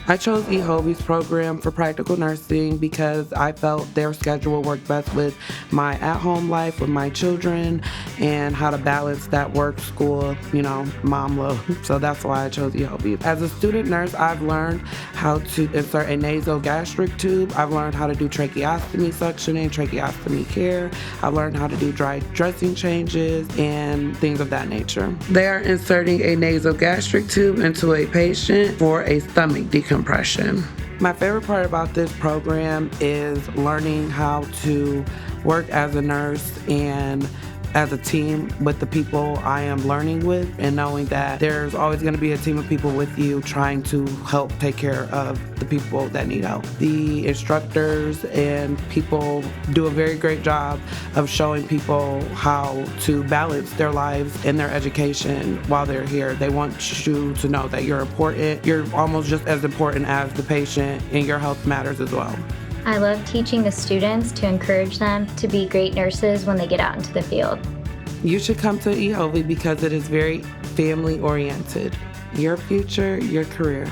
I chose EHOVE's program for practical nursing because I felt their schedule worked best with my at-home life with my children and how to balance that work, school, mom load. So that's why I chose EHOVE. As a student nurse, I've learned how to insert a nasogastric tube. I've learned how to do tracheostomy suctioning, tracheostomy care. I've learned how to do dry dressing changes and things of that nature. They are inserting a nasogastric tube into a patient for a stomach decompression. My favorite part about this program is learning how to work as a nurse and as a team with the people I am learning with, and knowing that there's always going to be a team of people with you trying to help take care of the people that need help. The instructors and people do a very great job of showing people how to balance their lives and their education while they're here. They want you to know that you're important. You're almost just as important as the patient, and your health matters as well. I love teaching the students to encourage them to be great nurses when they get out into the field. You should come to EHOVE because it is very family oriented. Your future, your career.